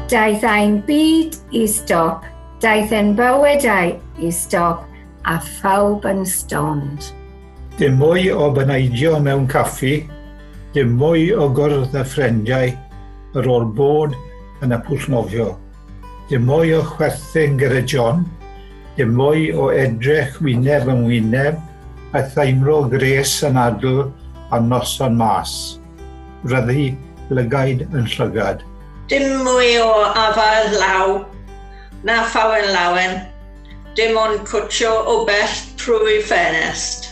Daeth ein byd I stop, daeth ein bywydau I stop, a phawb yn stond. Dim mwy o beneidio mewn caffi, dim mwy o gwrdd â ffrindiau ar ôl bod yn y pwll nofio. Dim mwy o chwerthin gyda John, dim mwy o edrych wyneb yn wyneb a theimlo gres yn adl a noson mas. Ryddi lygaid yn llygad. Dim mwy o afael law, na phawen lawen, dim ond cwtio o bell trwy ffenest.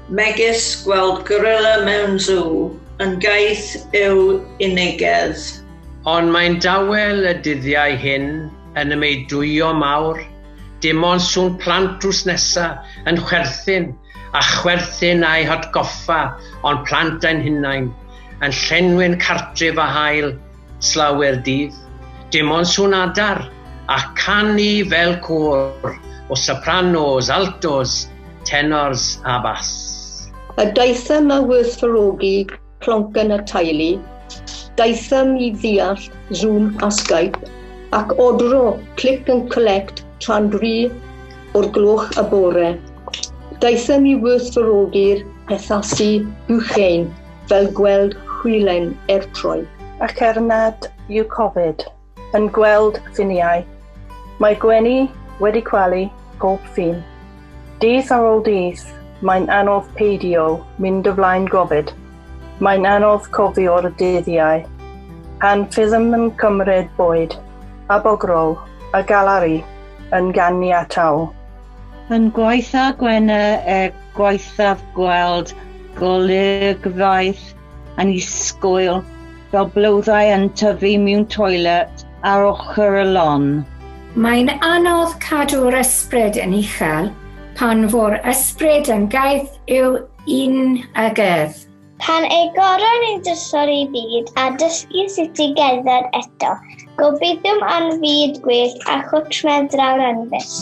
Megis gweld gorilla mewn zoo, yn gaeth yw unigedd. Ond mae'n dawel y dyddiau hyn yn ymwneudwyo mawr, dim ond sŵn plant drws nesa yn chwerthin a chwerthin a'i hatgoffa ond plant ein hunain, yn llenwyn cartref a hael slawer dydd. Dim ond sŵn adar a canu fel cwr o sopranos, altos, tenors a bass. Y daetham a werthfawrogi plonc yn y teulu, daetham I ddeall Zoom a Skype ac odro click and collect tra'n 3 o'r gloch y bore. Daetham I werthfawrogi'r pethasu uwchein fel gweld chwilen ertroi. Ac nad yw Covid yn gweld ffiniau. Mae gwenu wedi gwely pob ffin. Dydd ar ôl dydd, mae'n anodd peidio mynd y flaen gofid. Mae'n anodd cofio'r dyddiau. Pan ffysym yn cymryd bwyd, a bogrol, a galeri yn gannu ataw. Yn gwaitha Gwenna gwaithaf gweld golygfaeth yn isgwyl fel blwddau yn tyfu mewn toilet ar ochr y lon. Mae'n anodd cadw'r ysbryd yn uchel pan fo'r ysbryd yn gaeth yw un agedd. Pan egoron I dysor I byd a dysgu sut I gerdded eto, gobeithio am fyd gwell a chwtch meddraw'r enfys.